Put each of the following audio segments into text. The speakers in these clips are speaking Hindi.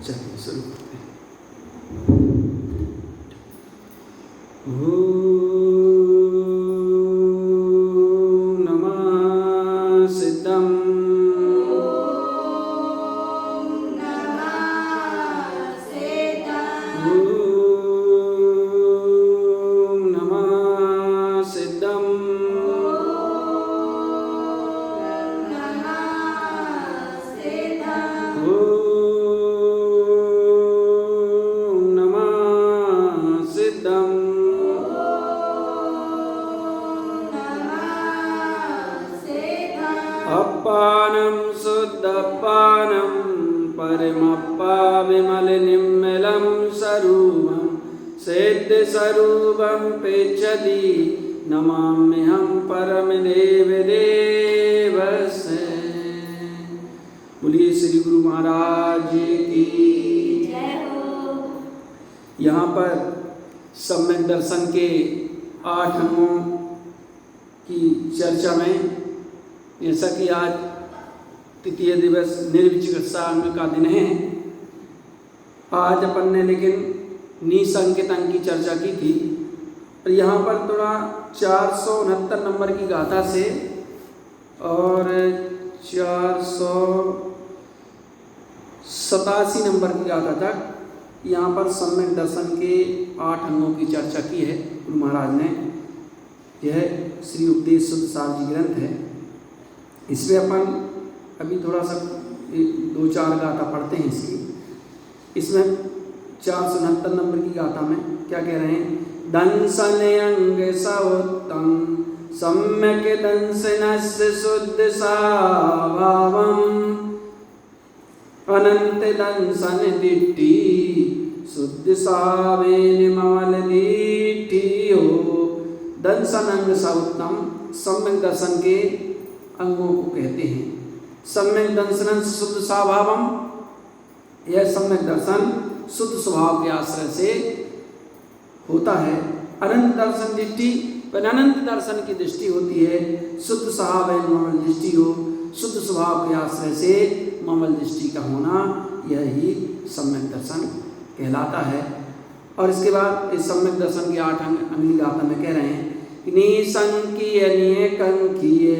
चलिए शुरू करते हैं। अपानं शुद्धपानं परमप्पा विमलनिर्मलं स्वरूपं सिद्धस्वरूपं पेच्छति नमाम्यहं परमदेवदेवस्य। बोलिए श्री गुरु महाराज की जय हो। यहाँ पर सम्यक दर्शन के 8 अंगों की चर्चा में, जैसा कि आज तृतीय दिवस निर्विचिकित्सा अंग का दिन है, आज अपन ने लेकिन निसंकेत अंग की चर्चा की थी। और यहाँ पर थोड़ा 469 नंबर की गाथा से और 487 नंबर की गाथा तक यहाँ पर सम्यक दर्शन के 8 अंगों की चर्चा की है गुरु महाराज ने। यह श्री उपदेश शुद्ध सार जी ग्रंथ है। इसमें अपन अभी थोड़ा सा 2-4 गाथा पढ़ते हैं इसकी। इसमें 469 नंबर की गाथा में क्या कह रहे हैं? दंसन अंग सवोत्तम सम्यक दंसनस्य शुद्ध साभावम अनंत दंसन दिट्ठी शुद्ध सावेन ममल दिट्ठी हो। दंसन अंग सवोत्तम सम्यक दर्शन के अंगों को कहते हैं। सम्यक दर्शन शुद्ध स्वभावम, यह सम्यक दर्शन शुद्ध स्वभाव के आश्रय से होता है। अनंत दर्शन दृष्टि, पर अनंत दर्शन की दृष्टि होती है। शुद्ध स्वभाव है ममल दृष्टि हो, शुद्ध स्वभाव के आश्रय से ममल दृष्टि का होना, यह ही सम्यक दर्शन कहलाता है। और इसके बाद इस सम्यक दर्शन के 8 अंग अगली गाथा में कह रहे हैं कि निसंकीय नियकंकीय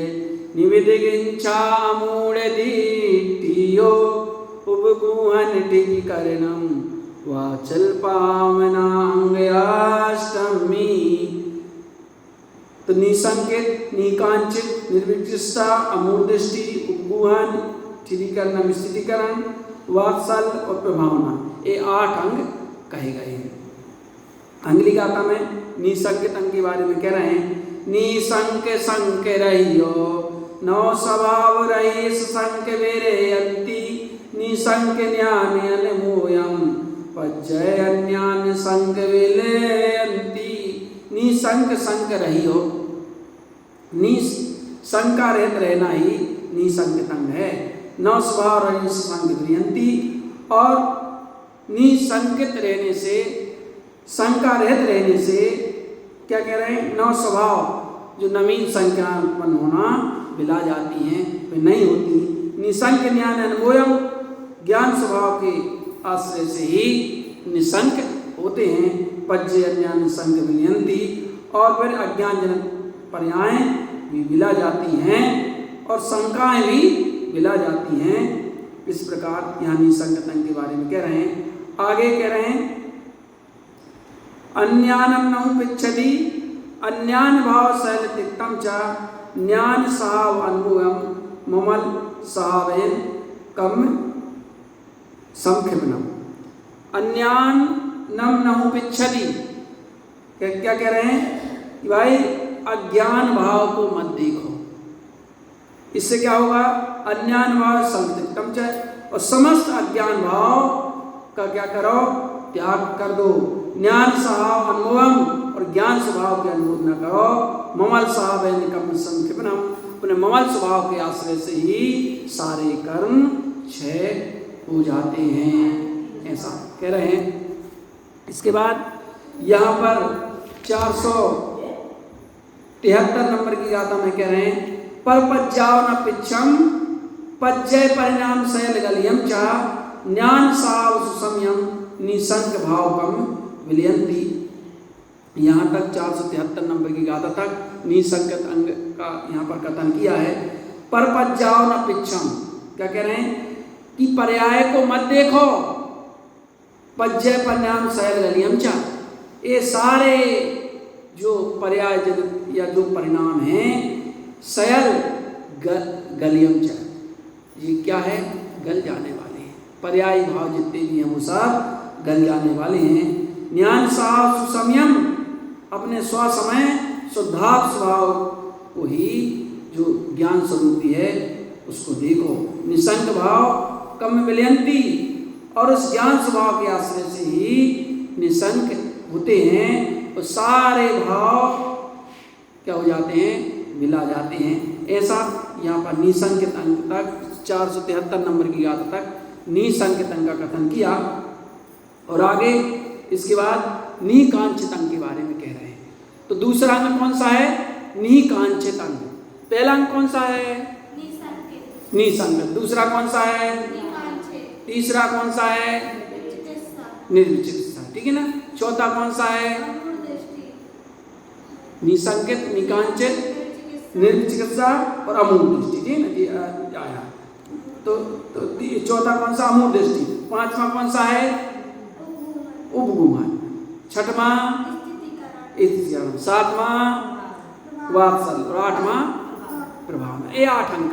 निविदिगिंचामूढ़दिट्ठियो उपगुहन टिकरणं वाचल पावनांगयाष्टमी। तो निसंकेत, निकांचित, निर्विकृष्टा, अमूढ़दृष्टि, उपगुहन, ठितिकरण, स्थितिकरण, वात्सल और प्रभावना, ये 8 अंग कहे गए हैं। अगली गाथा में निसंकेत अंग के बारे में कह रहे हैं। निसंक संक रहियो नौ स्वभाव रहीस संक विरयन्ति निसंक ज्ञान अनमोयम पज्जय अन्यान संक विलयन्ति। निसंक संक रहियो, निशंका रहित रहना ही निसंकेत अंग है। नौ स्वभाव रहीस संक विरयन्ति, और निसंकित रहने से, शंका रहित रहने से क्या कह रहे हैं? नौ स्वभाव, जो नवीन संख्या उत्पन्न होना बिला जाती हैं, वे नहीं होती। निसंक ज्ञान अनुभवम, ज्ञान स्वभाव के आश्रय से ही निसंक होते हैं। पज्य अज्ञान निसंक विलयन्ति, और फिर अज्ञानजनक पर्याय भी बिला जाती हैं और शंकाएं भी बिला जाती हैं। इस प्रकार यहाँ निसंकेत अंग के बारे में कह रहे हैं। आगे कह रहे हैं अन्यानम नहुपिच्छति अन्यान भाव शैल तिक्तम च ज्ञान सहाव अनुभवम ममल सहावेन कम संक्षिप्तम। अन्यान नम नहुपिच्छति, क्या कह रहे हैं कि भाई अज्ञान भाव को मत देखो। इससे क्या होगा? अज्ञान भाव संतिक्तम च, और समस्त अज्ञान भाव का क्या करो? त्याग कर दो। ज्ञान स्वभाव अनुभवम, और ज्ञान स्वभाव के अनुभव न करो। ममल स्वभाव कम संक्षिप्तम, अपने ममल स्वभाव के आश्रय से ही सारे कर्म क्षय हो जाते हैं, ऐसा कह रहे हैं। इसके बाद यहाँ पर 473 नंबर की गाथा में कह रहे हैं पर पज्जाव न पिच्छम पज्जय परिणाम शैल गलियम चा ज्ञान साव सुसंयम निसंक भाव कम विलयंती। यहाँ तक 473 नंबर की गाथा तक निसंकत अंग का यहाँ पर कथन किया है। पर पज्जाओ न पिछम, क्या कह रहे हैं कि पर्याय को मत देखो, पज्जय परिणाम सहल गलियम चा, ये सारे जो पर्याय या जो परिणाम हैं सहल गलियम चा, ये क्या है, गल जाने वाले हैं। पर्यायी भाव जितने भी हैं वो सब गल जाने वाले हैं। ज्ञान साव सुसंयम, अपने स्वसमय शुद्धाप स्वभाव को ही जो ज्ञान स्वरूपी है उसको देखो। निसंक भाव कम विलयंती, और उस ज्ञान स्वभाव के आश्रय से ही निसंक होते हैं और सारे भाव क्या हो जाते हैं, मिला जाते हैं। ऐसा यहाँ पर निसंकित अंक तक 473 नंबर की गाथा तक निसंकित अंक का कथन किया। और आगे इसके बाद निकांक्षित अंग के बारे में कह रहे हैं। तो दूसरा अंग कौन सा है, निकांक्षित अंग। पहला अंग कौन सा है, निसंगत। दूसरा कौन सा है, तीसरा कौन सा है, निर्विचिकित्सा, ठीक है ना। चौथा कौन सा है, निसंकित, निकांक्षित, निर्विचिकित्सा और अमूढ़ दृष्टि, ठीक है ना आया। तो चौथा कौन सा, अमूढ़ दृष्टि। पांचवा कौन सा है, उपगुमान। छठवां स्थितिकरण, सातवां वात्सल और आठवां प्रभाव। ये 8 अंग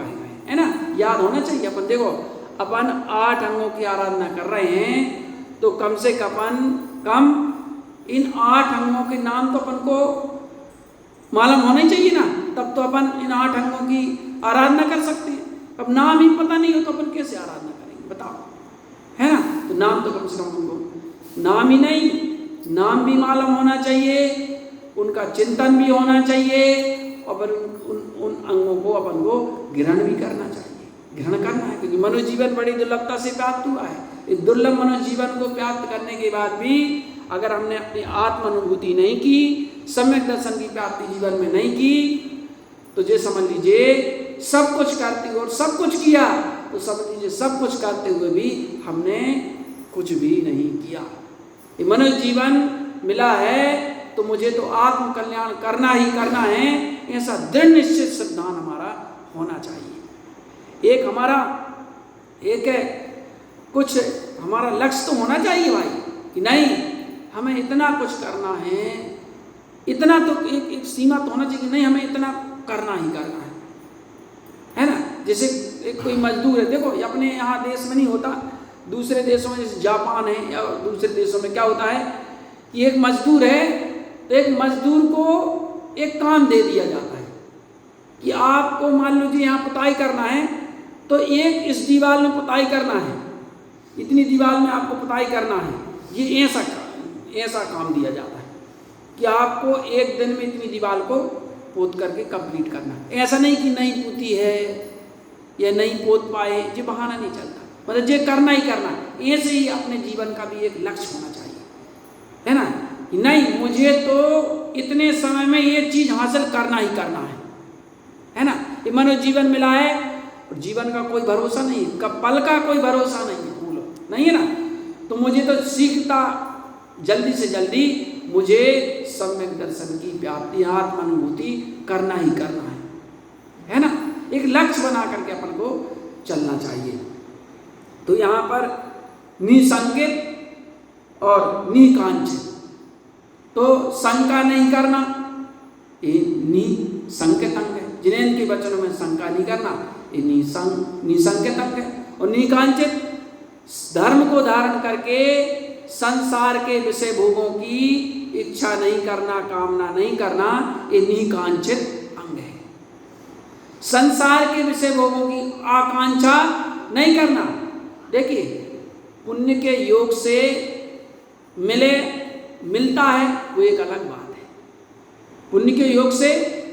है ना, याद होना चाहिए। अपन देखो, अपन 8 अंगों की आराधना कर रहे हैं तो कम से कम इन 8 अंगों के नाम तो अपन को मालूम होना ही चाहिए ना, तब तो अपन इन 8 अंगों की आराधना कर सकते हैं। अब नाम ही पता नहीं हो तो अपन कैसे आराधना करेंगे बताओ, है ना। तो नाम तो कम से कम उनको, नाम ही नहीं, नाम भी मालूम होना चाहिए, उनका चिंतन भी होना चाहिए, और फिर उन अंगों को अपन को ग्रहण भी करना चाहिए। ग्रहण करना है क्योंकि मनुष्य जीवन बड़ी दुर्लभता से प्राप्त हुआ है। इस दुर्लभ मनुष्य जीवन को प्राप्त करने के बाद भी अगर हमने अपनी आत्म अनुभूति नहीं की, सम्यक दर्शन की प्राप्ति जीवन में नहीं की, तो ये समझ लीजिए सब कुछ करते हुए और सब कुछ किया, तो समझ लीजिए सब कुछ करते हुए भी हमने कुछ भी नहीं किया। ये मनुष्य जीवन मिला है तो मुझे तो आत्म कल्याण करना ही करना है, ऐसा दृढ़ निश्चित सिद्धांत हमारा होना चाहिए। एक हमारा एक है कुछ हमारा लक्ष्य तो होना चाहिए भाई, कि नहीं हमें इतना कुछ करना है, इतना तो एक सीमा तो होना चाहिए कि नहीं हमें इतना करना ही करना है ना। जैसे एक कोई मजदूर है, देखो ये अपने यहाँ देश में नहीं होता, दूसरे देशों में जैसे जापान है या दूसरे देशों में क्या होता है कि एक मजदूर है तो एक मजदूर को एक काम दे दिया जाता है कि आपको मान लीजिए यहाँ पुताई करना है, तो एक इस दीवार में पुताई करना है, इतनी दीवार में आपको पुताई करना है, ये ऐसा काम दिया जाता है कि आपको एक दिन में इतनी दीवार को पोत करके कंप्लीट करना है। ऐसा नहीं कि नहीं पूती है या नहीं पोत पाए, ये बहाना नहीं चलता, मतलब ये करना ही करना है। ऐसे ही अपने जीवन का भी एक लक्ष्य होना चाहिए, है ना, कि नहीं मुझे तो इतने समय में ये चीज हासिल करना ही करना है ना। ये मनुष्य जीवन मिला है और जीवन का कोई भरोसा नहीं, कब पल का कोई भरोसा नहीं है, बोलो नहीं है ना। तो मुझे तो सीखता जल्दी से जल्दी मुझे सम्यक दर्शन की प्राप्ति, आत्मानुभूति करना ही करना है ना। एक लक्ष्य बना करके अपन को चलना चाहिए। तो यहाँ पर निसंकित और निकांक्षित, तो शंका नहीं करना, ये निसंकित अंग है। जिनेन्द्र के वचनों में शंका नहीं करना, ये निसंकित अंग है। और निकांक्षित, धर्म को धारण करके संसार के विषय भोगों की इच्छा नहीं करना, कामना नहीं करना, ये निकांक्षित अंग है। संसार के विषय भोगों की आकांक्षा नहीं करना। देखिए पुण्य के योग से मिलता है वो एक अलग बात है, पुण्य के योग से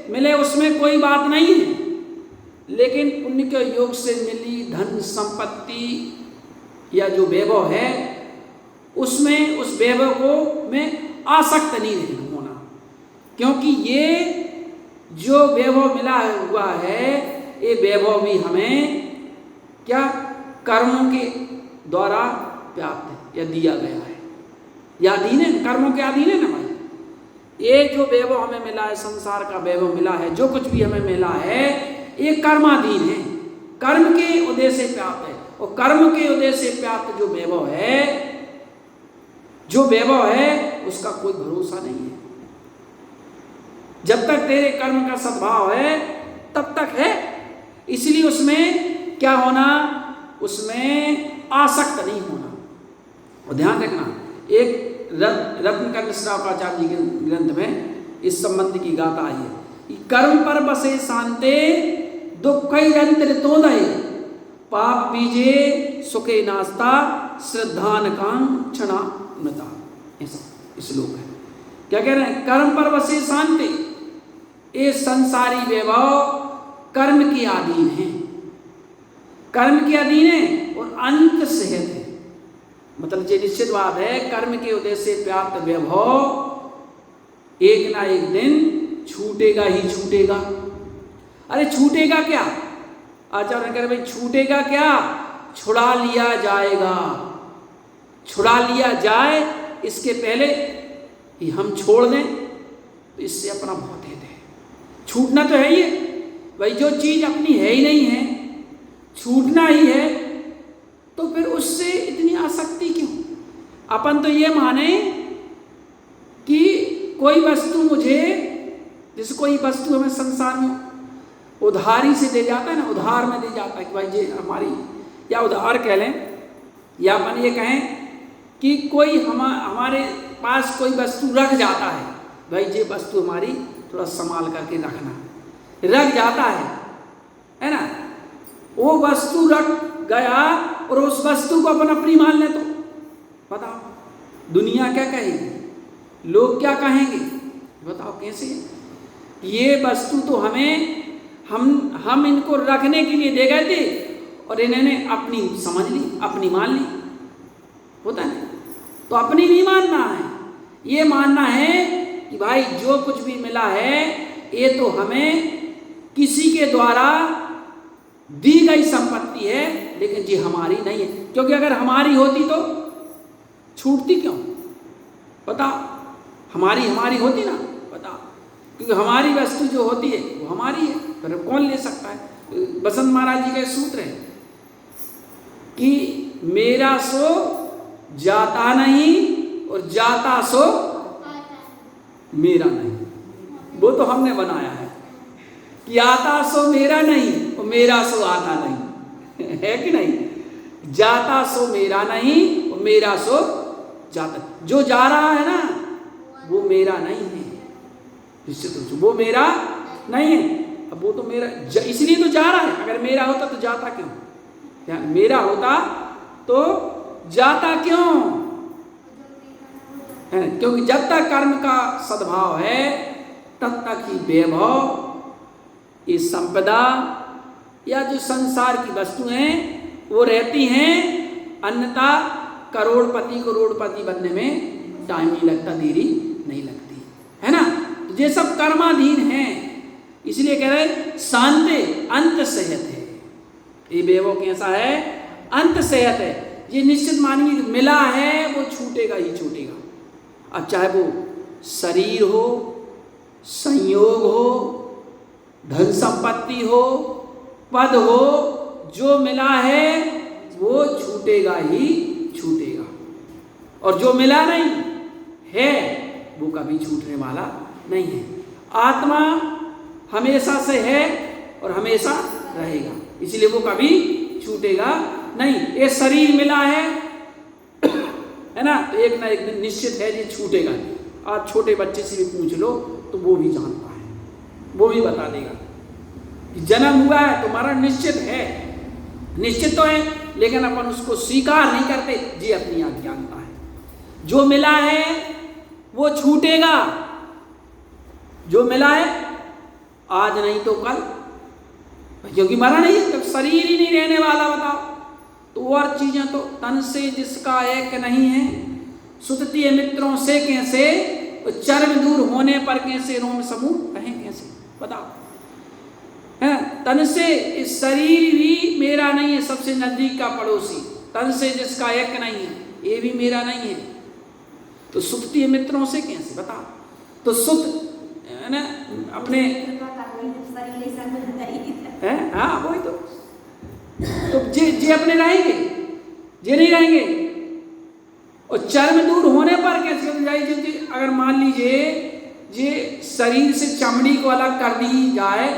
मिले उसमें कोई बात नहीं है, लेकिन पुण्य के योग से मिली धन संपत्ति या जो वैभव है उसमें उस वैभव को में आसक्त नहीं होना, क्योंकि ये जो वैभव मिला हुआ है ये वैभव भी हमें क्या कर्मों के द्वारा व्याप्त है या दिया गया है या अधीन है, कर्मों के अधीन है ना भाई। ये जो वैभव हमें मिला है, संसार का वैभव मिला है, जो कुछ भी हमें मिला है, ये कर्माधीन है, कर्म के उदय से प्राप्त है। और कर्म के उदय से प्राप्त जो वैभव है, उसका कोई भरोसा नहीं है। जब तक तेरे कर्म का सद्भाव है तब तक है, इसलिए उसमें क्या होना, उसमें आसक्त नहीं होना। और ध्यान रखना, एक रत्नकर्ण श्रावकाचार्य जी के ग्रंथ में इस संबंध की गाथा आई है। कर्म पर बसे शांते दुःखैरन्तरितोदय पाप बीजे सुखे नास्ता श्रद्धान कांक्षणा मृता। ऐसा श्लोक है। क्या कह रहे हैं? कर्म पर बसे शांति, ये संसारी वैभव कर्म के अधीन है, कर्म के अधीन है और अंत सहत है। मतलब ये निश्चित बात है, कर्म के उदय से प्राप्त वैभव एक ना एक दिन छूटेगा ही छूटेगा। अरे छूटेगा क्या? आचार्य ने कह रहे भाई छूटेगा क्या? छुड़ा लिया जाएगा। छुड़ा लिया जाए इसके पहले कि हम छोड़ दें तो इससे अपना बहुत हित है। छूटना तो है ही है भाई, जो चीज अपनी है ही नहीं है, छूटना ही है, तो फिर उससे इतनी आसक्ति क्यों? अपन तो ये माने कि कोई वस्तु मुझे, जैसे कोई वस्तु हमें संसार में उधारी से दे जाता है ना, उधार में दे जाता है कि भाई ये हमारी, या उधार कह लें, या अपन ये कहें कि कोई हमारे पास कोई वस्तु रख जाता है, भाई ये वस्तु हमारी थोड़ा संभाल करके रखना, रख जाता है ना। वो वस्तु रख गया और उस वस्तु को अपन अपनी मान ले तो बताओ दुनिया क्या कहेगी, लोग क्या कहेंगे? बताओ कैसे? ये वस्तु तो हमें हम इनको रखने के लिए दे गए थे और इन्होंने अपनी समझ ली, अपनी मान ली। होता है तो अपनी नहीं मानना है, ये मानना है कि भाई जो कुछ भी मिला है ये तो हमें किसी के द्वारा दी गई संपत्ति है, लेकिन ये हमारी नहीं है। क्योंकि अगर हमारी होती तो छूटती क्यों? बताओ, हमारी होती ना, बताओ, क्योंकि हमारी वस्तु जो होती है वो हमारी है, पर कौन ले सकता है? बसंत महाराज जी का सूत्र है कि मेरा सो जाता नहीं और जाता सो मेरा नहीं। वो तो हमने बनाया है कि आता सो मेरा नहीं और मेरा सो आता नहीं है कि नहीं? जाता सो मेरा नहीं और मेरा सो जाता। जो जा रहा है ना वो मेरा नहीं है, निश्चित रूप से वो मेरा नहीं है। अब वो तो मेरा इसलिए तो जा रहा है। अगर मेरा होता तो जाता क्यों? क्या मेरा होता तो जाता क्यों? है ना? क्योंकि जब तक कर्म का सद्भाव है तब तक ही वैभव, ये संपदा या जो संसार की वस्तुएं वो रहती हैं, अन्यथा करोड़पति बनने में टाइम नहीं लगता, देरी नहीं लगती, है ना? तो ये सब कर्माधीन हैं, इसलिए कह रहे शांति अंत सहत है। ये वैभव कैसा है? अंत सहत है। ये निश्चित मानिए मिला है वो छूटेगा ही छूटेगा। अब चाहे वो शरीर हो, संयोग हो, धन संपत्ति हो, पद हो, जो मिला है वो छूटेगा ही छूटेगा, और जो मिला नहीं है वो कभी छूटने वाला नहीं है। आत्मा हमेशा से है और हमेशा रहेगा, इसलिए वो कभी छूटेगा नहीं। ये शरीर मिला है ना, तो एक ना एक दिन निश्चित है ये छूटेगा। आज छोटे बच्चे से भी पूछ लो तो वो भी जानता है, वो भी बता देगा कि जन्म हुआ है तो मरण निश्चित है, निश्चित तो है, लेकिन अपन उसको स्वीकार नहीं करते, ये अपनी अज्ञानता है। जो मिला है वो छूटेगा, जो मिला है आज नहीं तो कल, क्योंकि मरण ही है, जब शरीर ही नहीं रहने वाला बताओ तो और चीजें तो तन से जिसका एक नहीं है, सुतती मित्रों से कैसे, चर्म दूर होने पर कैसे रोम समूह कहें कैसे, बताओ। है तन से इस शरीर भी मेरा नहीं है, सबसे नजदीक का पड़ोसी, तन से जिसका एक नहीं है, ये भी मेरा नहीं है, तो सुखती है मित्रों से कैसे बता। तो सुख है ना अपने है, हाँ वही तो जे अपने रहेंगे, जे नहीं रहेंगे। और चर्म दूर होने पर कैसे हो जाए? अगर मान लीजिए ये शरीर से चमड़ी को अलग कर दी जाए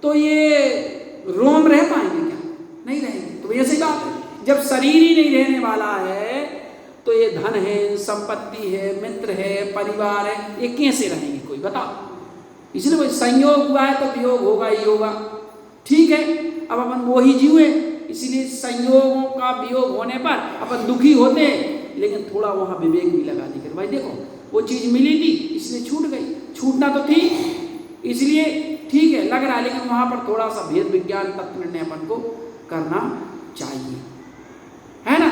तो ये रोम रह पाएंगे क्या? नहीं रहेंगे। तो ऐसी बात है, जब शरीर ही नहीं रहने वाला है तो ये धन है, संपत्ति है, मित्र है, परिवार है, ये कैसे रहेंगे कोई बताओ। इसलिए कोई संयोग हुआ है तो वियोग होगा ही होगा, ठीक है। अब अपन वो ही जीवे, इसीलिए संयोगों का वियोग होने पर अपन दुखी होते हैं, लेकिन थोड़ा वहाँ विवेक भी लगा दी कर भाई देखो वो चीज़ मिली थी इसलिए छूट गई, छूटना तो थी इसलिए ठीक है लग रहा है, लेकिन वहाँ पर थोड़ा सा भेद विज्ञान तत्व निर्णय अपन को करना चाहिए, है ना।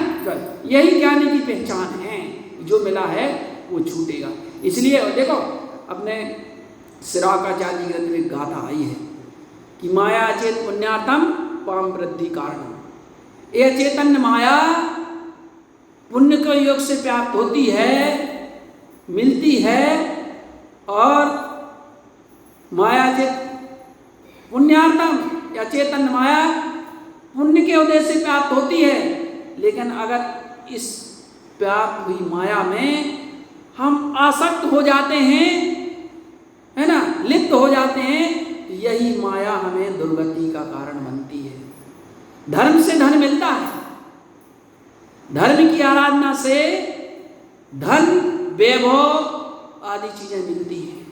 यही ज्ञानी की पहचान है, जो मिला है वो छूटेगा। इसलिए देखो अपने सिराकाचार्य ग्रंथ में गाथा आई है कि माया चेत पुण्यार्थम पाम वृद्धि कारण। ये चैतन्य माया पुण्य के योग से प्राप्त होती है, मिलती है, और माया चेत पुण्यार्थम या चैतन्य माया पुण्य के उद्देश्य से प्राप्त होती है। लेकिन अगर इस प्राप्त हुई माया में हम आसक्त हो जाते हैं, है ना, लिप्त हो जाते हैं, यही माया हमें दुर्गति का कारण बनती है। धर्म से धन मिलता है, धर्म की आराधना से धन, वैभव आदि चीजें मिलती हैं,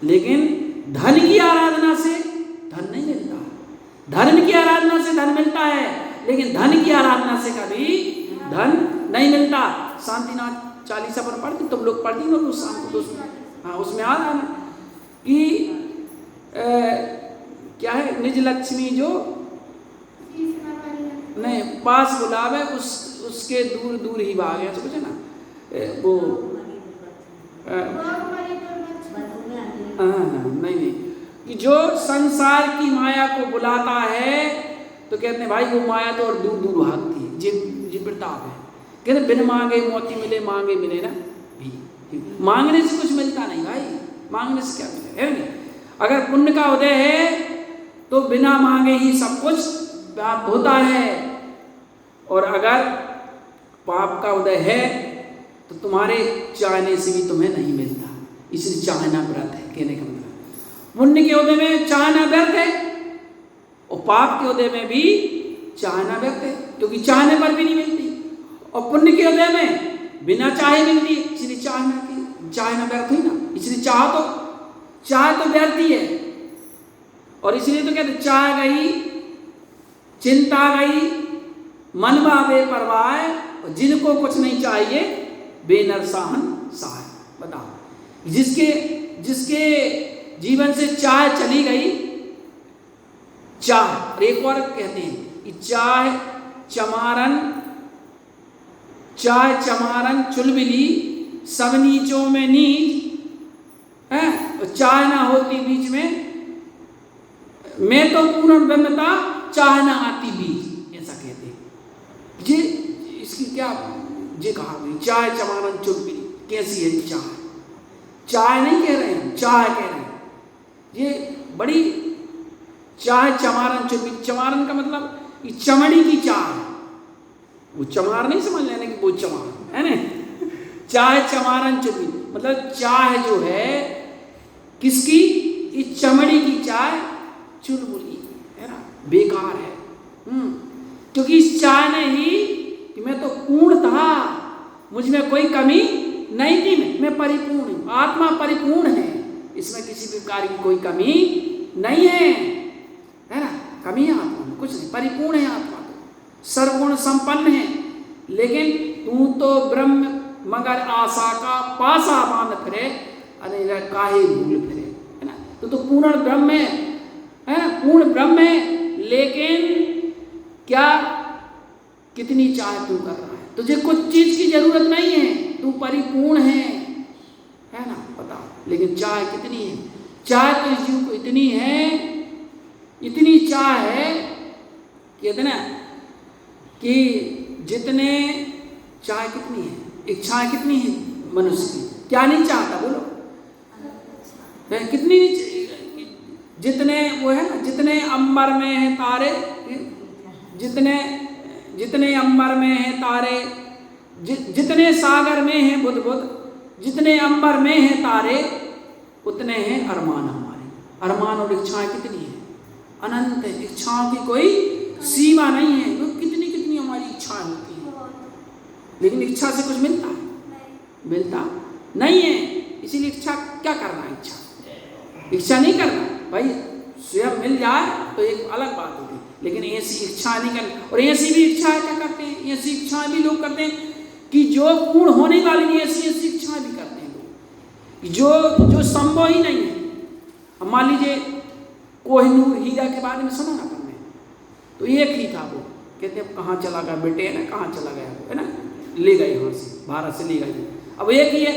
लेकिन धन की आराधना से धन नहीं मिलता। धर्म की आराधना से धन मिलता है, लेकिन धन की आराधना से कभी धन नहीं मिलता। शांतिनाथ चालीसा पर पढ़ती, तुम लोग पढ़ती हो तो शाम को हाँ उसमें आ रहा है कि क्या है, निज लक्ष्मी जो नहीं पास बुलावे उसके दूर दूर ही भागे, समझे ना वो नहीं कि जो संसार की माया को बुलाता है तो कहते हैं भाई वो माया तो और दूर दूर भागती है, जी प्रताप है। कहते बिन मांगे मोती मिले, मांगे मिले ना भी, मांगने से कुछ मिलता नहीं भाई, मांगने से क्या मिले, है नहीं। अगर पुण्य का उदय है तो बिना मांगे ही सब कुछ प्राप्त होता है, और अगर पाप का उदय है तो तुम्हारे चाहने से भी तुम्हें नहीं मिलता, इसलिए चाहना व्रत है। कहने का मतलब पुण्य के उदय में चाहना व्यर्थ है और पाप के उदय में भी चाहना व्यर्थ है, क्योंकि चाहने पर भी नहीं मिलती, और पुण्य के उदय में बिना चाहे मिलती है, इसलिए चाहना व्यर्थ ही ना। इसलिए चाह तो व्यर्थ ही है, और इसलिए तो कहते चाह गई चिंता गई मन भावे परवाह, और जिनको कुछ नहीं चाहिए बेनर साहन सहाय। बताओ जिसके जीवन से चाह चली गई, चाह, और एक और कहते हैं कि चाह चमारन चुलबिली सब नीचों में नीच है, चाह ना होती बीच में, मैं तो पूर्ण ब्रह्मता चाह ना आती बीच, ऐसा कहते हैं। ये इसकी क्या ये कहा गई, चाह चमारन चुलबिली, कैसी है चाह? चाह नहीं कह रहे हैं, चाह कह रहे हैं। ये बड़ी चाह चमारन चुलबिली, चमारन का मतलब ये चमड़ी की चाह है, वो चमार नहीं समझ लेना कि वो चमार है ना। चाह चमारन चुलबिली मतलब चाह जो है किसकी, इस चमड़ी की चाह चुलबुली है ना, बेकार है। क्योंकि इस चाह ने ही कि मैं तो पूर्ण था, मुझ में कोई कमी नहीं थी, मैं परिपूर्ण हूँ, आत्मा परिपूर्ण है, इसमें किसी प्रकार की कोई कमी नहीं है ना। कमी है आत्मा में कुछ नहीं, परिपूर्ण है आत्मा, तो सर्वगुण संपन्न है। लेकिन तू तो ब्रह्म मगर आशा का पासा बांध फिरे, अरे काहे भूल फिरे, है ना। तो पूर्ण ब्रह्म है ना, पूर्ण ब्रह्म है, लेकिन क्या कितनी चाह तू कर रहा है, तुझे कुछ चीज की जरूरत नहीं है, तू परिपूर्ण है ना, बताओ। लेकिन चाह कितनी है, चाह तो इस जीव को इतनी है, इतनी चाह है, कहते ना कि जितने चाहे कितनी है, इच्छाएं कितनी है मनुष्य की, क्या नहीं चाहता बोलो, है कितनी, जितने वो है ना, जितने अंबर में है तारे, जितने अंबर में है तारे, जितने सागर में है बुध बुध, जितने अंबर में है तारे, उतने हैं अरमान हमारे। अरमान और इच्छाएं कितनी है, अनंत है। इच्छाओं की कोई सीमा नहीं है। तो कितनी कितनी हमारी इच्छाएं होती हैं, लेकिन इच्छा से कुछ मिलता है, मिलता नहीं है। इसीलिए इच्छा क्या करना है, इच्छा नहीं करना भाई, स्वयं मिल जाए तो एक अलग बात होगी, लेकिन ऐसी इच्छा नहीं करनी। और ऐसी भी इच्छा क्या करते हैं, ऐसी इच्छाएं भी लोग करते हैं कि जो पूर्ण होने वाली नहीं, ऐसी ऐसी इच्छाएं भी करते हैं लोग जो संभव ही नहीं है। अब मान लीजिए कोहिनूर हीरा के बारे में सुना ना आपने, तो एक ही था, वो कहते हैं कहाँ चला गया बेटे, है ना, कहाँ चला गया वो, है ना, ले गए यहाँ से, भारत से ले गए। अब एक ही है,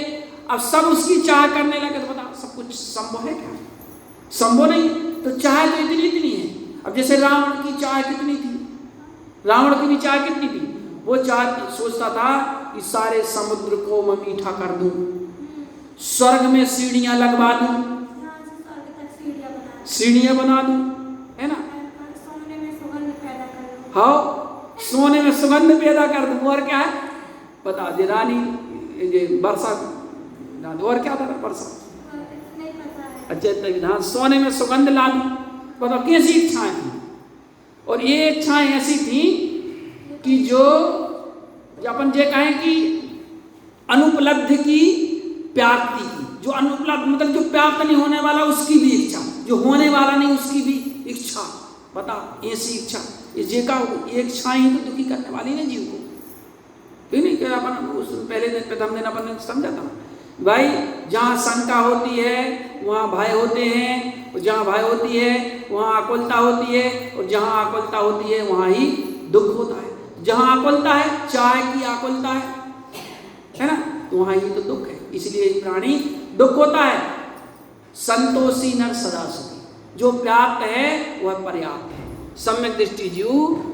अब सब उसकी चाह करने लगे, तो बता सब कुछ संभव है क्या, संभव नहीं। तो चाह तो इतनी इतनी है। अब जैसे रावण की चाह कितनी थी, रावण की भी चाह कितनी थी, वो चाह सोचता था कि सारे समुद्र को मैं मीठा कर दूं, स्वर्ग में सीढ़ियां लगवा दूं, सीढ़ियां बना दूं, है ना, सोने में सुगंध पैदा कर दूं, हाँ सोने में सुगंध पैदा कर दूं। और क्या है बता दे रानी, ये वर्षा, और क्या था वर्षा, नहीं पता है। अच्छा हाँ, सोने में सुगंध ला दूं। बताओ कैसी इच्छाएं थी। और ये इच्छाएं ऐसी थी कि जो अपन ये कहें कि अनुपलब्ध की प्राप्ति की, जो अनुपलब्ध मतलब जो प्राप्त नहीं होने वाला उसकी भी इच्छा, जो होने वाला नहीं उसकी भी इच्छा। बता ऐसी इच्छा, ये का इच्छा ही तो दुखी करने वाली ना जीव को। ठीक नहीं, क्या अपन उस पहले दिन प्रथम दिन अपन ने समझा था भाई, जहाँ शंका होती है वहाँ भय होते हैं, और जहाँ भय होती है वहाँ आकुलता होती है, और जहाँ आकुलता होती है वहाँ ही दुख होता है। जहाँ आकुलता है, चाय की आकुलता है ना, तो वहाँ ही तो दुख है। इसलिए प्राणी दुख होता है। संतोषी नर सदा सुखी, जो प्राप्त है वह पर्याप्त है। सम्यक दृष्टि जीव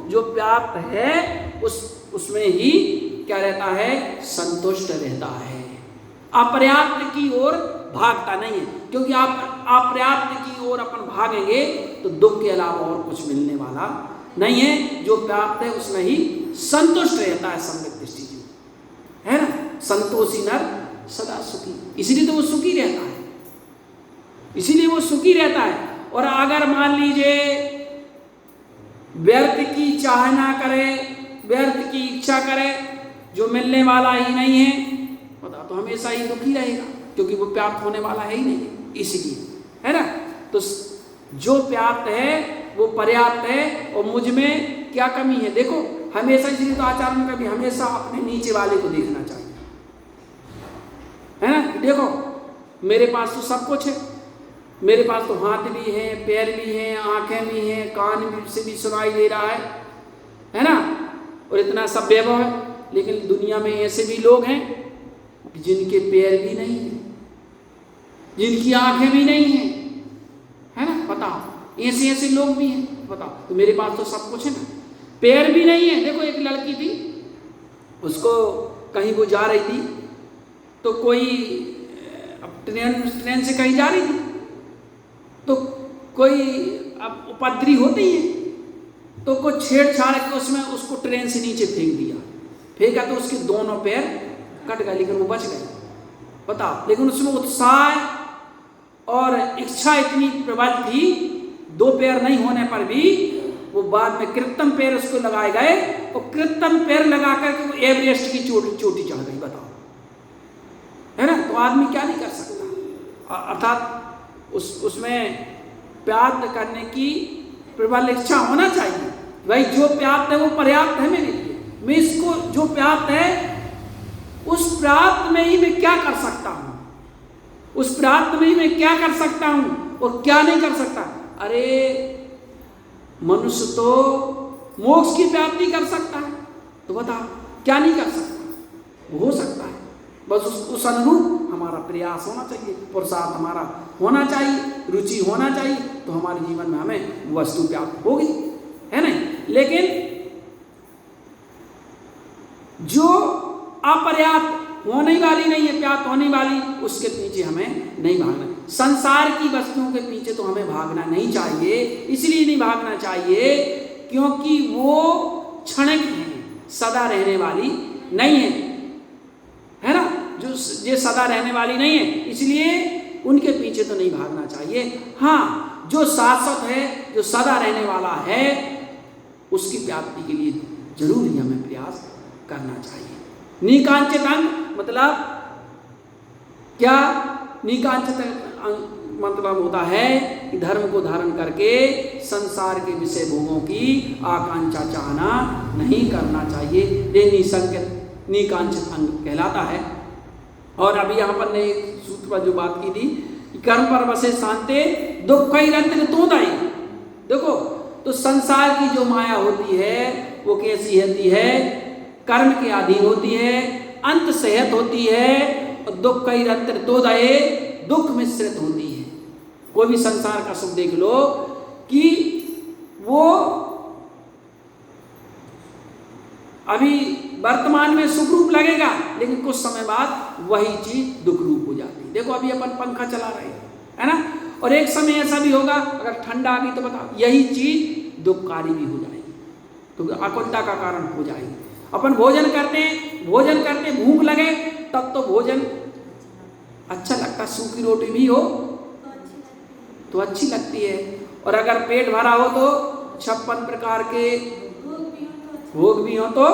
जो प्राप्त है उसमें ही क्या रहता है, संतुष्ट रहता है। अपर्याप्त की ओर भागता नहीं है, क्योंकि आप अपर्याप्त की ओर अपन भागेंगे तो दुख के अलावा और कुछ मिलने वाला नहीं है। जो प्राप्त है उसमें ही संतुष्ट रहता है सम्यक दृष्टि जीव, है ना। संतोषी नर सदा सुखी, इसीलिए तो वो सुखी रहता है, इसीलिए वो सुखी रहता है। और अगर मान लीजिए व्यर्थ की चाह ना करे, व्यर्थ की इच्छा करे, जो मिलने वाला ही नहीं है, पता तो हमेशा ही दुखी रहेगा, क्योंकि वो प्राप्त होने वाला है ही नहीं, इसलिए, है ना। तो जो प्राप्त है वो पर्याप्त है, और मुझ में क्या कमी है देखो। हमेशा इसलिए तो आचार्य में कभी हमेशा अपने नीचे वाले को देखना चाहिए, है ना। देखो मेरे पास तो सब कुछ है, मेरे पास तो हाथ भी है, पैर भी है, आंखें भी हैं, कान भी से भी सुनाई दे रहा है ना, और इतना सब वैभव है। लेकिन दुनिया में ऐसे भी लोग हैं जिनके पैर भी नहीं है, जिनकी आंखें भी नहीं है, है ना। बताओ ऐसे ऐसे लोग भी हैं, बताओ। तो मेरे पास तो सब कुछ है ना, पैर भी नहीं है। देखो एक लड़की थी, उसको कहीं वो जा रही थी, तो कोई ट्रेन से कहीं जा रही थी, तो कोई अब उपद्रवी होती है, तो कोई छेड़छाड़ के उसमें उसको ट्रेन से नीचे फेंक दिया। फेंका तो उसके दोनों पैर कट गए, लेकिन वो बच गए। बताओ, लेकिन उसमें उत्साह और इच्छा इतनी प्रबल थी, दो पैर नहीं होने पर भी वो बाद में कृत्रिम पैर उसको लगाए गए, और कृत्रिम पैर लगा करके वो एवरेस्ट की चोटी चढ़ गई। बताओ, है ना। तो आदमी क्या नहीं कर सकता, अर्थात उसमें प्राप्त करने की प्रबल इच्छा होना चाहिए। भाई जो प्राप्त है वो पर्याप्त है मेरे लिए, मैं इसको जो प्राप्त है उस प्राप्त में ही मैं क्या कर सकता हूँ, उस प्राप्त में ही मैं क्या कर सकता हूँ और क्या नहीं कर सकता। अरे मनुष्य तो मोक्ष की प्राप्ति कर सकता है, तो बताओ क्या नहीं कर सकता, वो हो सकता है। बस उस अनुरूप हमारा प्रयास होना चाहिए, पुरुषार्थ हमारा होना चाहिए, रुचि होना चाहिए, तो हमारे जीवन में हमें वस्तु प्राप्त होगी, है नहीं। लेकिन जो अपर्याप्त होने वाली नहीं है, पर्याप्त होने वाली, उसके पीछे हमें नहीं भागना। संसार की वस्तुओं के पीछे तो हमें भागना नहीं चाहिए। इसलिए नहीं भागना चाहिए क्योंकि वो क्षणिक है, सदा रहने वाली नहीं है ना, जो ये सदा रहने वाली नहीं है, इसलिए उनके पीछे तो नहीं भागना चाहिए। हाँ, जो शाश्वत है, जो सदा रहने वाला है, उसकी प्राप्ति के लिए जरूर ही हमें प्रयास करना चाहिए। निकांचित अंग मतलब क्या? निकांचित अंग मतलब होता है कि धर्म को धारण करके संसार के विषय भोगों की आकांक्षा चाहना नहीं करना चाहिए। ये निसंकित निकांचित अंग कहलाता है। और अभी यहाँ पर ने सूत्र पर जो बात की थी, कर्म पर बसे शांति दुख कई रंत्र तो दाई। देखो, तो संसार की जो माया होती है वो कैसी होती है? कर्म के अधीन होती है, अंत सहत होती है, और दुख कई रंत्र तो दाए, दुख मिश्रित होती है। कोई भी संसार का सुख देख लो कि वो अभी वर्तमान में सुख रूप लगेगा, लेकिन कुछ समय बाद वही चीज दुख रूप हो जाती है। देखो, अभी अपन पंखा चला रहे हैं, है ना, और एक समय ऐसा भी होगा अगर ठंडा आ गई तो बताओ यही चीज दुखकारी भी हो जाएगी, तो आकुलता का कारण हो जाएगी। अपन भोजन करते भूख लगे तब तो भोजन अच्छा लगता, सूखी रोटी भी हो तो अच्छी लगती है, और अगर पेट भरा हो तो 56 प्रकार के भोग भी हो तो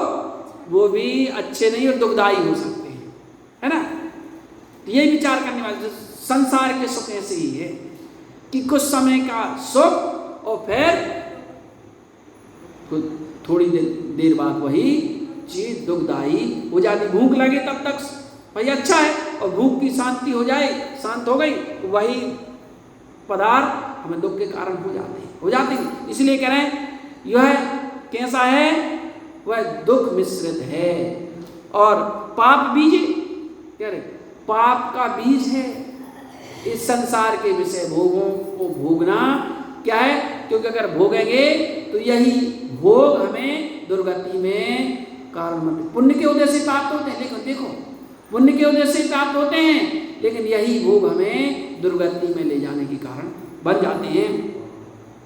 वो भी अच्छे नहीं और दुखदायी हो सकते हैं, है ना। ये विचार करने वाले संसार के सुख ऐसे ही है कि कुछ समय का सुख और फिर थोड़ी देर बाद वही चीज दुखदायी हो जाती। भूख लगे तब तक भाई अच्छा है, और भूख की शांति हो जाए, शांत हो गई, तो वही पदार्थ हमें दुख के कारण हो जाते हैं। इसलिए कह रहे हैं यह कैसा है? वह दुख मिश्रित है। और पाप बीज, कह रहे पाप का बीज है इस संसार के विषय भोगों को भोगना। क्या है? क्योंकि अगर भोगेंगे तो यही भोग हमें दुर्गति में कारण बनते। पुण्य के उद्देश्य से प्राप्त होते हैं, लेकिन देखो पुण्य के उद्देश्य से प्राप्त होते हैं, लेकिन यही भोग हमें दुर्गति में ले जाने के कारण बन जाते हैं।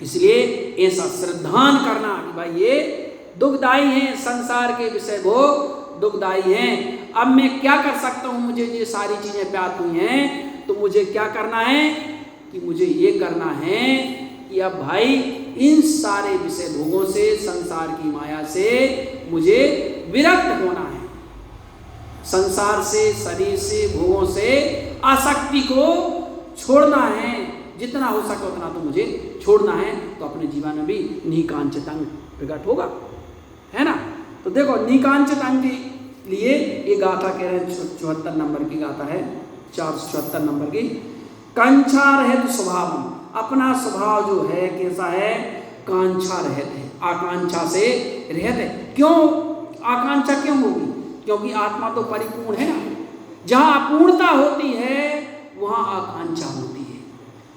इसलिए ऐसा श्रद्धान करना कि भाई ये दुखदायी हैं, संसार के विषय भोग दुखदायी हैं। अब मैं क्या कर सकता हूँ? मुझे ये सारी चीजें प्राप्त हुई हैं, तो मुझे क्या करना है कि मुझे ये करना है कि अब भाई इन सारे विषय भोगों से, संसार की माया से मुझे विरक्त होना है। संसार से, शरीर से, भोगों से आसक्ति को छोड़ना है। जितना हो सके उतना तो मुझे छोड़ना है, तो अपने जीवन में भी निकांचित अंग प्रकट होगा, है ना। तो देखो, निकांचित अंग के लिए ये गाथा कह रहे हैं, 74 नंबर की गाथा है, 474 नंबर की। कांक्षा रहित स्वभाव, अपना स्वभाव जो है कैसा है? कांक्षा रहित है, आकांक्षा से रहित है। क्यों आकांक्षा क्यों होगी? क्योंकि आत्मा तो परिपूर्ण है ना। जहां अपूर्णता होती है वहां आकांक्षा होती है।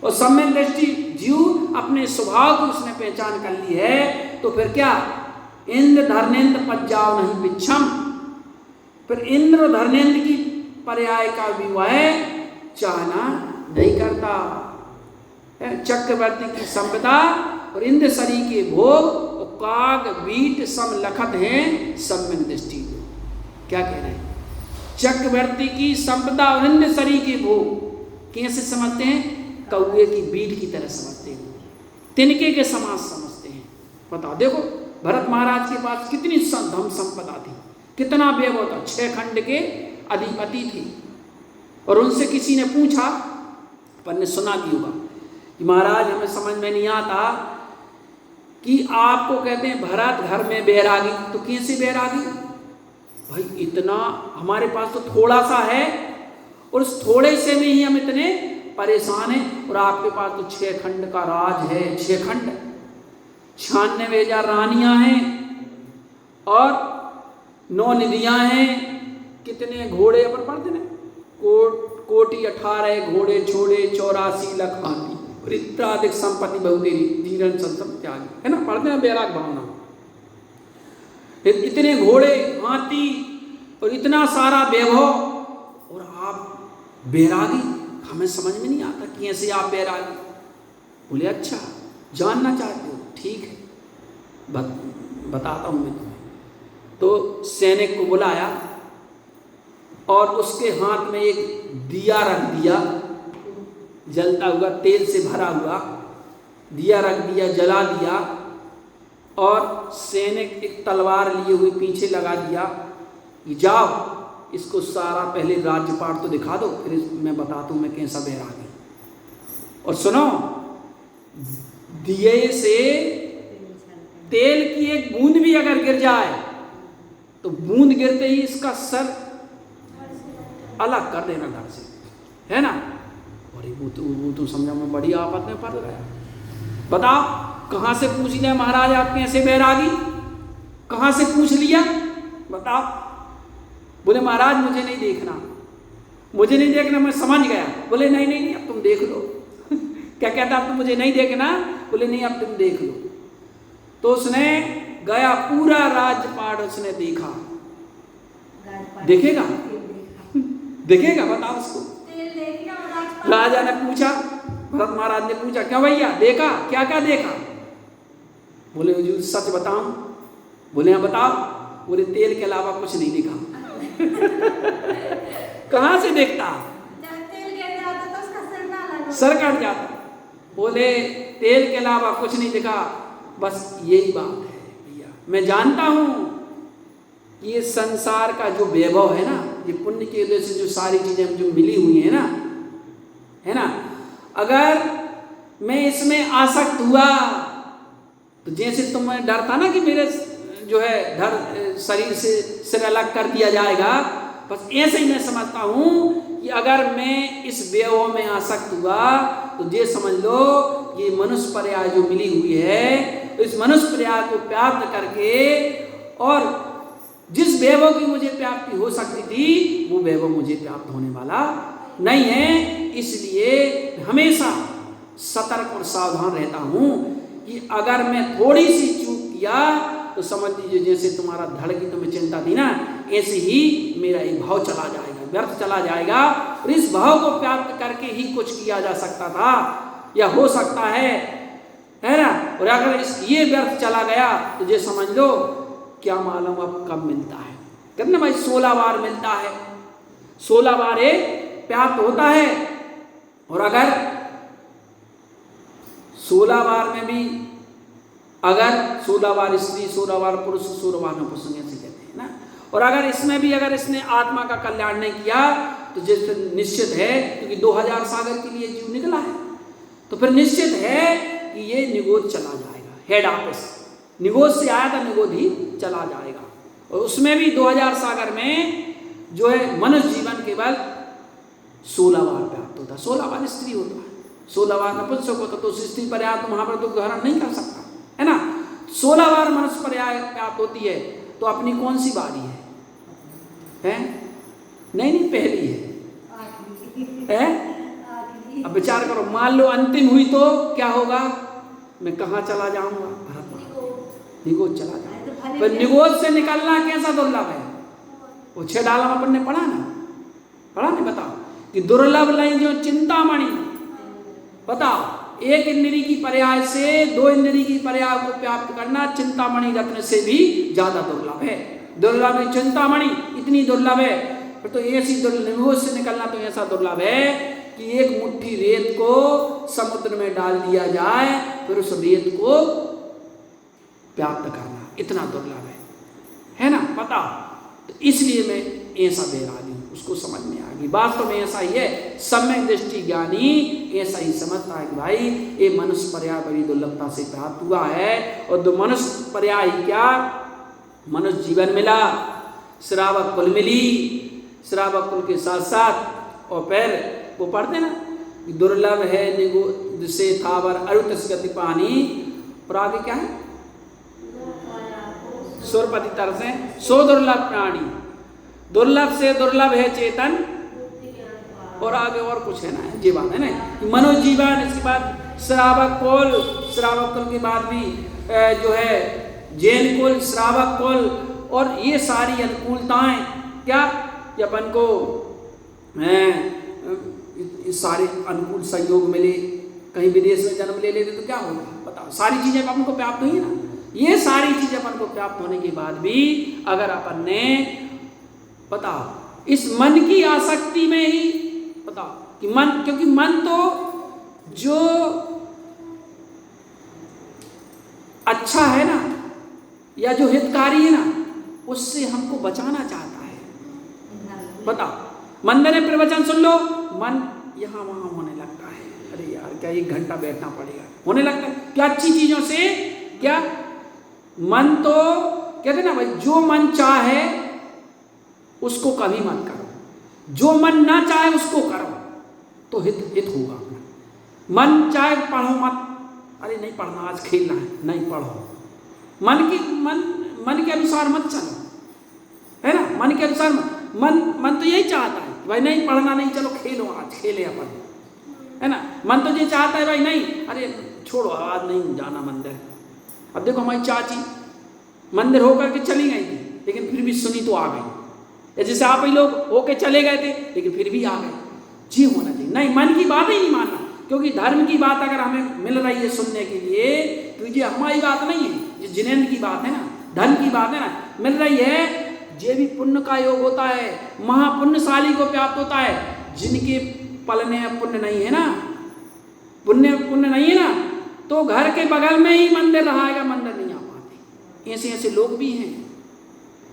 और सम्यक दृष्टि जीव अपने स्वभाव को उसने पहचान कर ली है, तो फिर क्या? इंद्र धर्मेंद्र पज्जाव नहीं पिछम। फिर इंद्र धर्मेंद्र की पर्याय का विवाह चाहना नहीं करता। चक्रवर्ती की संपदा और इंद्र शरी के भोग और काग बीट सम लखत हैं सम्यक दृष्टि। क्या कह रहे हैं? चक्रवर्ती की संपदा और इंद्र शरी के भोग कैसे समझते हैं? कौए की बीट की तरह समझते हैं, तिनके के समान समझते हैं। बताओ, देखो भरत महाराज के पास कितनी धन संपदा थी, कितना वैभव था, 6 खंड के अधिपति थे। और उनसे किसी ने पूछा, अपन ने सुना भी होगा कि महाराज हमें समझ में नहीं आता कि आपको कहते हैं भरत घर में बैरागी, तो कैसे बैरागी? भाई इतना हमारे पास तो थोड़ा सा है, और उस थोड़े से में ही हम इतने परेशान हैं, और आपके पास तो 6 खंड का राज है। 6 खंड, 96,000 रानियां हैं, और 9 निधियां हैं, कितने घोड़े अपन पढ़ते ना, कोटि 18 घोड़े छोड़े 84 लाख हाथी, और इत्राधिक संपत्ति बहुतेरी धीरन संतम त्यागी, है ना, पढ़ते हैं बैराग भावना। इतने घोड़े, हाथी, और इतना सारा वैभव, और आप बैरागी, हमें समझ में नहीं आता कि कैसे आप बैरागी। बोले अच्छा जानना चाहते हो, ठीक है बताता हूँ मैं तुम्हें। तो सैनिक को बुलाया और उसके हाथ में एक दिया रख दिया, जलता हुआ तेल से भरा हुआ दिया रख दिया, जला दिया, और सैनिक एक तलवार लिए हुए पीछे लगा दिया कि जाओ इसको सारा पहले राज्यपाट तो दिखा दो, फिर मैं बताता हूँ मैं कैसा बैरागी। और सुनो, दिए से तेल की एक बूंद भी अगर गिर जाए तो बूंद गिरते ही इसका सर अलग कर देना घर से, है ना। और वो तो समझा मैं बड़ी आफत में पड़ गया। बताओ कहाँ से पूछ लिया महाराज आप कैसे बैरागी, कहाँ से पूछ लिया बताओ। बोले महाराज मुझे नहीं देखना, मुझे नहीं देखना, मैं समझ गया। बोले नहीं नहीं नहीं अब तुम देख लो। क्या कहता अब तुम मुझे नहीं देखना, बोले नहीं अब तुम देख लो। तो उसने गया पूरा राजपाट उसने देखा, देखेगा देखेगा बताओ उसको। राजा ने पूछा, भरत महाराज ने पूछा क्या भैया देखा, क्या क्या देखा। बोले हुजूर सच बताऊं। बोले हाँ बताओ। बोले तेल के अलावा कुछ नहीं दिखा। कहाँ से देखता, सर कट जाता। बोले तेल के अलावा कुछ नहीं दिखा, बस यही बात है भैया। मैं जानता हूं कि ये संसार का जो वैभव है ना, ये पुण्य की वजह से जो सारी चीजें जो मिली हुई है ना, अगर मैं इसमें आसक्त हुआ तो जैसे तुम्हें डर था ना कि मेरे जो है धर शरीर से सिर अलग कर दिया जाएगा, बस ऐसे ही मैं समझता हूं कि अगर मैं इस वैभव में आसक्त हुआ तो ये समझ लो ये मनुष्य पर्याय जो मिली हुई है, तो इस मनुष्य पर्याय को प्राप्त करके और जिस वैभव की मुझे प्राप्ति हो सकती थी वो वैभव मुझे प्राप्त होने वाला नहीं है। इसलिए हमेशा सतर्क और सावधान रहता हूं कि अगर मैं थोड़ी सी चूक किया तो समझ लीजिए जैसे तुम्हारा धड़ की तुम्हें चिंता थी ना, ऐसे ही मेरा ये भाव चला जाएगा, व्यर्थ चला जाएगा। और इस भाव को प्राप्त करके ही कुछ किया जा सकता था या हो सकता है ना। और अगर ये व्यर्थ चला गया तो ये समझ लो क्या मालूम अब कब मिलता है। कितना भाई 16 बार मिलता है, 16 बार ये प्राप्त होता है। और अगर 16 बार में भी अगर 16 बार स्त्री 16 बार पुरुष 16 बार नपुंसक ऐसे कहते हैं ना। और अगर इसमें भी अगर इसने आत्मा का कल्याण नहीं किया तो जैसे निश्चित है, क्योंकि 2000 सागर के लिए जीव निकला है, तो फिर निश्चित है कि ये निगोद चला जाएगा। हेड ऑफिस निगोद से आया था, निगोद ही चला जाएगा। और उसमें भी 2000 सागर में जो है मनुष्य जीवन केवल 16 बार प्राप्त होता है, 16 बार स्त्री होता है, 16 बार नपुंसक होता। तो उस स्त्री पर्याय तो वहां पर तो ग्रहण नहीं कर सकता है ना। 16 बार मनुष्य पर्याय प्राप्त होती है, तो अपनी कौन सी बारी है? नहीं पहली है? अब विचार करो, मान लो अंतिम हुई तो क्या होगा, मैं कहाँ चला जाऊंगा? निगोद चला जाऊंगा। पर निगोद से निकलना कैसा दुर्लभ है, वो 6 डालम अपन ने पढ़ा नहीं, बताओ कि दुर्लभ नहीं जो चिंतामणि। बताओ एक इंद्री की पर्याय से 2 इंद्री की पर्याय को प्राप्त करना चिंतामणि रत्न से भी ज्यादा दुर्लभ है। दुर्लभ है चिंतामणि, इतनी दुर्लभ है। फिर तो ऐसी निगोद से निकलना तो ऐसा दुर्लभ है कि एक मुट्ठी रेत को समुद्र में डाल दिया जाए, फिर उस रेत को प्राप्त करना इतना दुर्लभ है ना। बताओ, तो इसलिए मैं ऐसा बैरागी हूं, उसको समझ में आ गई। वास्तव में ऐसा ही है, सम्यक दृष्टि ज्ञानी ऐसा ही समझता है कि भाई ये मनुष्य पर्याय बड़ी दुर्लभता से प्राप्त हुआ है। और तो मनुष्य पर्याय क्या, मनुष्य जीवन मिला, श्रावक कुल मिली, श्रावक कुल के साथ साथ और फिर वो पढ़ते ना दुर्लभ है निगोद से थावर अरुतस गति पानी। और आगे क्या है, सुरपति तरस है सो दुर्लभ प्राणी, दुर्लभ से दुर्लभ है चेतन। और आगे और कुछ है ना, ये बात है ना मनोजीवन। इसके बाद श्रावक कुल के बाद भी जो है जैन कुल, श्रावक कुल, और ये सारी अनुकूलताएं क्या कि अपन को सारे अनुकूल सहयोग मिले, कहीं विदेश में जन्म ले लेते तो क्या होगा बताओ, सारी चीजें अपन को प्राप्त हुई ना। ये सारी चीजें अपन को प्राप्त होने के बाद भी अगर अपन ने बताओ इस मन की आसक्ति में ही बताओ कि मन, क्योंकि मन तो जो अच्छा है ना या जो हितकारी है ना उससे हमको बचाना चाहता है। बताओ मंदिर में प्रवचन सुन लो, मन यहाँ वहां होने लगता है, अरे यार क्या 1 घंटा बैठना पड़ेगा, होने लगता है। क्या अच्छी चीजों से क्या मन तो कहते ना भाई, जो मन चाहे उसको कभी मत करो, जो मन ना चाहे उसको करो तो हित होगा। मन चाहे पढ़ो मत, अरे नहीं पढ़ना आज खेलना है, नहीं पढ़ो, मन के अनुसार मत चलो, है ना, मन के अनुसार मन तो यही चाहता है भाई नहीं पढ़ना, नहीं चलो खेलो, आज खेले अपन, है ना। मन तो ये चाहता है भाई नहीं, अरे छोड़ो आज नहीं जाना मंदिर। अब देखो हमारी चाची मंदिर होकर के चली गई थी लेकिन फिर भी सुनी तो आ गई, जैसे आप ही लोग होके चले गए थे लेकिन फिर भी आ गए। जी होना चाहिए, नहीं मन की बात ही नहीं मानना, क्योंकि धर्म की बात अगर हमें मिल रही है सुनने के लिए तो ये हमारी बात नहीं है, ये जिनेंद्र की बात है ना, धर्म की बात है ना, मिल रही है। ये भी पुण्य का योग होता है, महापुण्यशाली को प्राप्त होता है। जिनके पलने पुण्य नहीं है ना, पुण्य नहीं है ना, तो घर के बगल में ही मंदिर रहेगा, मंदिर नहीं आ पाते। ऐसे ऐसे लोग भी हैं,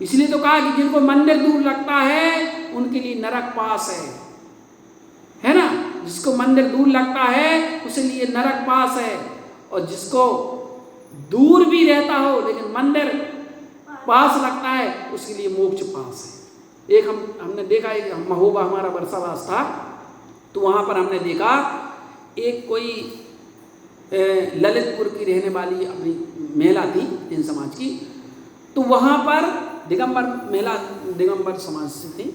इसलिए तो कहा कि जिनको मंदिर दूर लगता है उनके लिए नरक पास है ना। जिसको मंदिर दूर लगता है उसके लिए नरक पास है, और जिसको दूर भी रहता हो लेकिन मंदिर पास लगता है उसके लिए मोक्ष पास है। एक हमने देखा, एक महोबा हमारा बरसावास था, तो वहाँ पर हमने देखा एक कोई ललितपुर की रहने वाली अपनी महिला थी जैन समाज की, तो वहाँ पर दिगंबर समाज से थी,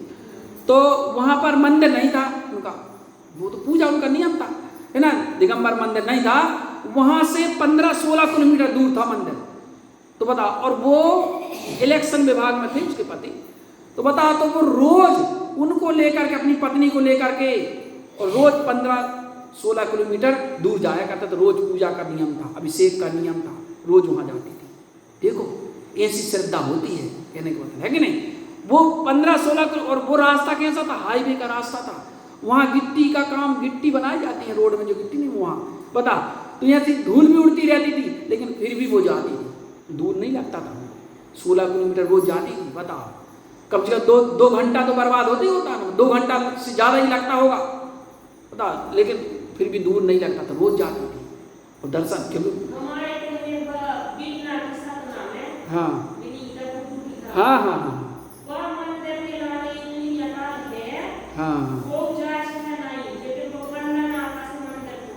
तो वहाँ पर मंदिर नहीं था उनका, वो तो पूजा उनका नियम था, है ना, दिगंबर मंदिर नहीं था, वहाँ से 15-16 किलोमीटर दूर था मंदिर। तो बता, और वो इलेक्शन विभाग में थे उसके पति, तो बता, तो वो रोज उनको लेकर के, अपनी पत्नी को लेकर के, और रोज 15-16 किलोमीटर दूर जाया करता था। रोज पूजा का नियम था, अभिषेक का नियम था, रोज वहां जाती थी। देखो ऐसी श्रद्धा होती है, कहने का मतलब है कि नहीं। वो 15-16 किलो, और वो रास्ता कैसा था, हाईवे का रास्ता था, वहां गिट्टी का काम, गिट्टी बनाई जाती है रोड में, जो गिट्टी नहीं वहां बता, तो यहाँ से धूल भी उड़ती रहती थी, लेकिन फिर भी वो जाती थी, दूर नहीं लगता था, 16 किलोमीटर रोज जाती थी। बताओ कम से कम 2 घंटा तो बर्बाद होता ना, 2 घंटा से ज्यादा ही लगता होगा, बता, लेकिन फिर भी दूर नहीं लगता था, रोज जाती थी और दर्शन के लिए। हाँ हाँ हाँ हाँ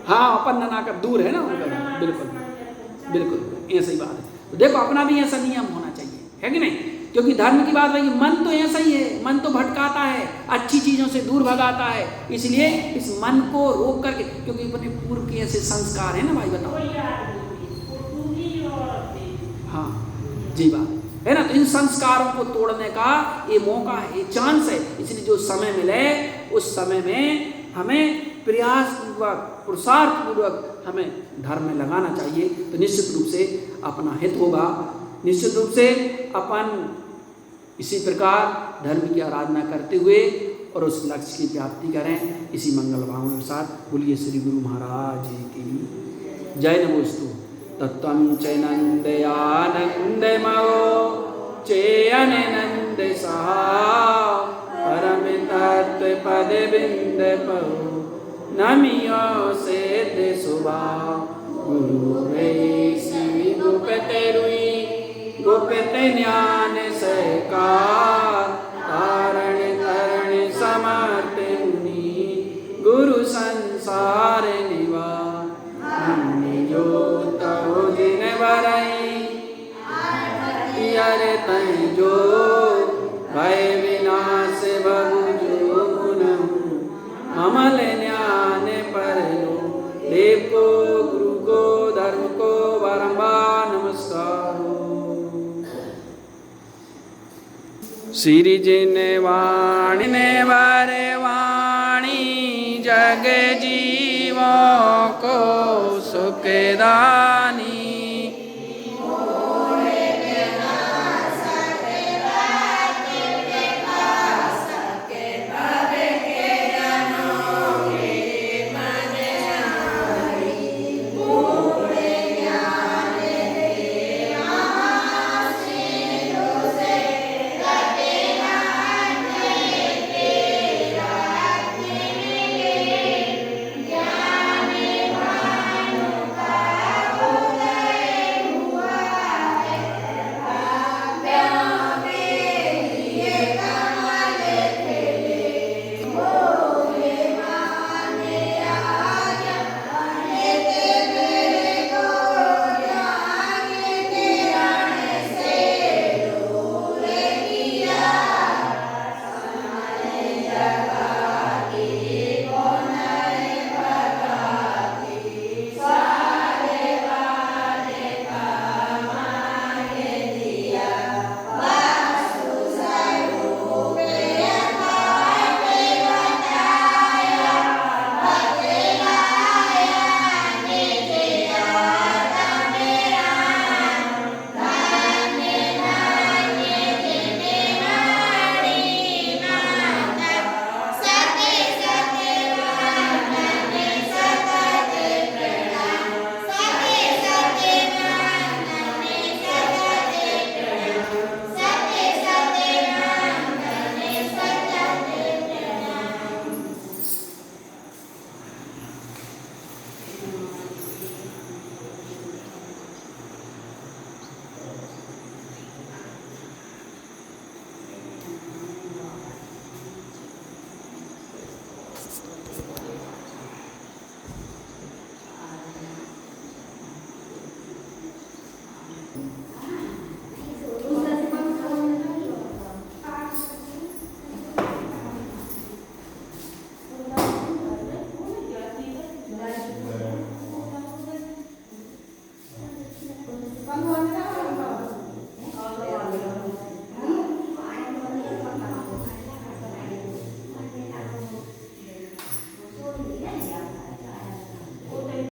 हाँ, अपन नना का दूर है ना उनका, बिल्कुल बिल्कुल ऐसा ही बात है। तो देखो अपना भी ऐसा नियम होना चाहिए, है कि नहीं, क्योंकि धर्म की बात है कि मन तो ऐसा ही है, मन तो भटकाता है, अच्छी चीजों से दूर भगाता है, इसलिए इस मन को रोक करके, क्योंकि अपने पूर्व के ऐसे संस्कार है ना भाई, बताओ। हाँ जी बात है ना, तो इन संस्कारों को तोड़ने का ये मौका है, ये चांस है, इसलिए जो समय मिले उस समय में हमें प्रयास पूर्वक, पुरुषार्थ पूर्वक हमें धर्म में लगाना चाहिए, तो निश्चित रूप से अपना हित होगा, निश्चित रूप से अपन इसी प्रकार धर्म की आराधना करते हुए और उस लक्ष्य की प्राप्ति करें। इसी मंगल भावना के साथ बोलिए श्री गुरु महाराज की जय। नमोस्तु तत्वं चैनन्दयानन्दमयो चेयननन्द सहा परम तत्व पद बिंद पहो नमियो सिद्ध सुभा गुरु वे शिव गुप्त रुई गुप्त ज्ञान सहकार तारण तरण समर्थ मुनि गुरु संसार निवार हमने जो तहो दिन बरई अरे तय जो भय विनाश बहु जो गुणहु अमल ज्ञान पर लो देव को गुरु को धर्म को बारंबार नमस्कार। श्री जी ने वाणी ने बारे वाणी जग जीवों को सुखदायिनी